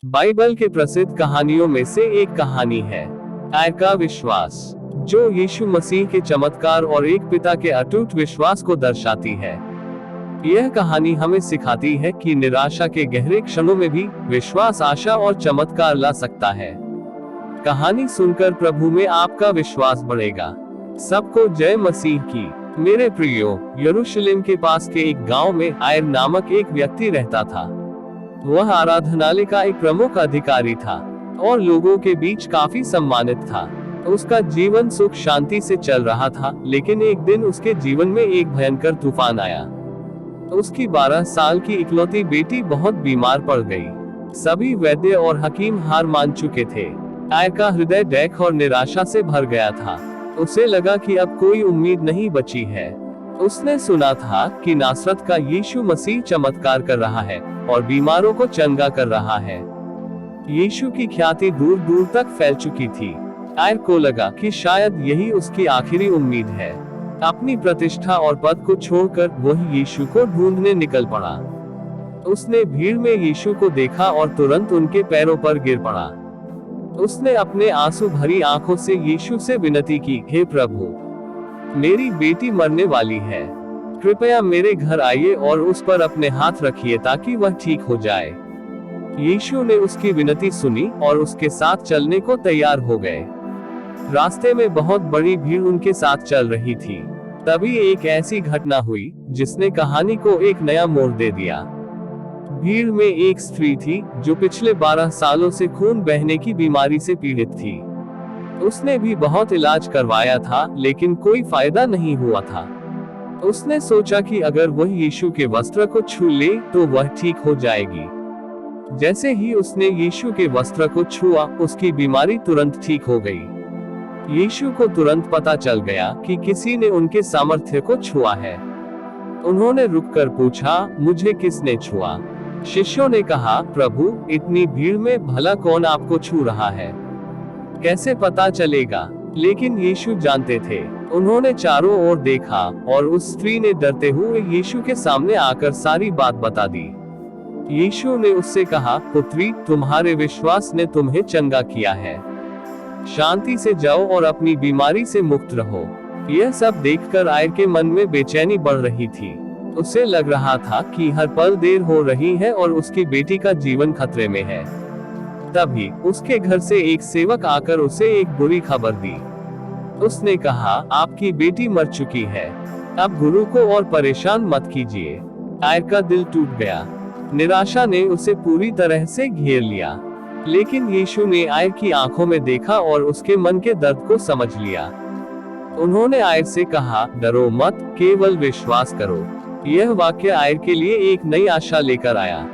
Bible के प्रसिद्ध कहानियों में से एक कहानी है आयर का विश्वास, जो यीशु मसीह के चमत्कार और एक पिता के अटूट विश्वास को दर्शाती है। यह कहानी हमें सिखाती है कि निराशा के गहरे क्षणों में भी विश्वास आशा और चमत्कार ला सकता है। कहानी सुनकर प्रभु में आपका विश्वास बढ़ेगा। सबको जय मसीह की। मेरे प्रियो, यरूशलेम के पास के एक गांव में आयर नामक एक व्यक्ति रहता था। वह आराधनालय का एक प्रमुख अधिकारी था और लोगों के बीच काफी सम्मानित था। उसका जीवन सुख शांति से चल रहा था, लेकिन एक दिन उसके जीवन में एक भयंकर तूफान आया। उसकी 12 साल की इकलौती बेटी बहुत बीमार पड़ गई। सभी वैद्य और हकीम हार मान चुके थे। आयर का हृदय डैक और निराशा से भर गया था। उसे लगा कि अब कोई उम्मीद नहीं बची है। उसने सुना था कि नासरत का यीशु मसीह चमत्कार कर रहा है और बीमारों को चंगा कर रहा है। यीशु की ख्याति दूर दूर तक फैल चुकी थी। आयर को लगा कि शायद यही उसकी आखिरी उम्मीद है। अपनी प्रतिष्ठा और पद को छोड़कर वह यीशु को ढूंढने निकल पड़ा। उसने भीड़ में यीशु को देखा और तुरंत उनके पैरों पर गिर पड़ा। उसने अपने आंसू भरी आंखों से यीशु से विनती की, हे प्रभु, मेरी बेटी मरने वाली है। कृपया मेरे घर आइए और उस पर अपने हाथ रखिए ताकि वह ठीक हो जाए। यीशु ने उसकी विनती सुनी और उसके साथ चलने को तैयार हो गए। रास्ते में बहुत बड़ी भीड़ उनके साथ चल रही थी। तभी एक ऐसी घटना हुई जिसने कहानी को एक नया मोड़ दे दिया। भीड़ में एक स्त्री थी जो पिछले 12 सालों से खून बहने की बीमारी से पीड़ित थी। उसने भी बहुत इलाज करवाया था, लेकिन कोई फायदा नहीं हुआ था। उसने सोचा कि अगर वह यीशु के वस्त्र को छू ले तो वह ठीक हो जाएगी। जैसे ही उसने यीशु के वस्त्र को छुआ, उसकी बीमारी तुरंत ठीक हो गई। यीशु को तुरंत पता चल गया कि किसी ने उनके सामर्थ्य को छुआ है। उन्होंने रुककर पूछा, मुझे किसने छुआ? शिष्यों ने कहा, प्रभु, इतनी भीड़ में भला कौन आपको छू रहा है? कैसे पता चलेगा? लेकिन यीशु जानते थे। उन्होंने चारों ओर देखा और उस स्त्री ने डरते हुए यीशु के सामने आकर सारी बात बता दी। यीशु ने उससे कहा, पुत्री, तुम्हारे विश्वास ने तुम्हें चंगा किया है। शांति से जाओ और अपनी बीमारी से मुक्त रहो। यह सब देखकर आयर के मन में बेचैनी बढ़ रही थी। उसे लग रहा था कि हर पल देर हो रही है और उसकी बेटी का जीवन खतरे में है। तभी उसके घर से एक सेवक आकर उसे एक बुरी खबर दी। उसने कहा, आपकी बेटी मर चुकी है। अब गुरु को और परेशान मत कीजिए। आयर का दिल टूट गया। निराशा ने उसे पूरी तरह से घेर लिया। लेकिन यीशु ने आयर की आंखों में देखा और उसके मन के दर्द को समझ लिया। उन्होंने आयर से कहा, डरो मत, केवल विश्वास करो। यह वाक्य आयर के लिए एक नई आशा लेकर आया।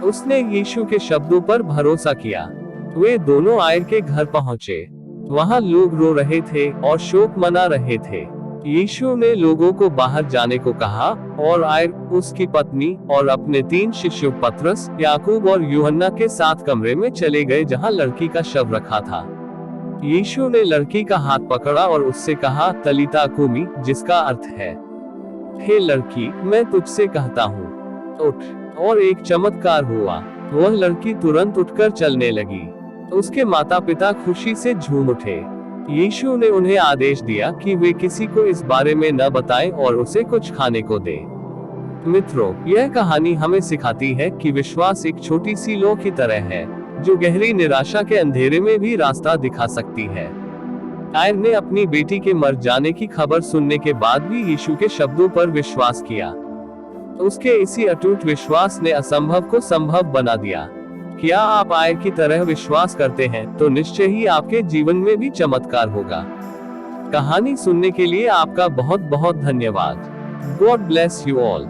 उसने यीशु के शब्दों पर भरोसा किया। वे दोनों आयर के घर पहुंचे। वहां लोग रो रहे थे और शोक मना रहे थे। यीशु ने लोगों को बाहर जाने को कहा और आयर, उसकी पत्नी और अपने 3 शिष्यों पतरस, याकूब और यूहन्ना के साथ कमरे में चले गए जहां लड़की का शव रखा था। यीशु ने लड़की का हाथ पकड़ा और उससे कहा, तलीता कूमी, जिसका अर्थ है, हे लड़की, मैं तुझसे कहता हूँ, उठ। और एक चमत्कार हुआ। वह लड़की तुरंत उठकर चलने लगी। उसके माता पिता खुशी से झूम उठे। यीशु ने उन्हें आदेश दिया कि वे किसी को इस बारे में न बताएं और उसे कुछ खाने को दें। मित्रों, यह कहानी हमें सिखाती है कि विश्वास एक छोटी सी लौ की तरह है, जो गहरी निराशा के अंधेरे में भी रास्ता दिखा सकती है। आयर ने अपनी बेटी के मर जाने की खबर सुनने के बाद भी यीशु के शब्दों पर विश्वास किया। उसके इसी अटूट विश्वास ने असंभव को संभव बना दिया। क्या आप आयर की तरह विश्वास करते हैं, तो निश्चय ही आपके जीवन में भी चमत्कार होगा। कहानी सुनने के लिए आपका बहुत बहुत धन्यवाद। God bless you all.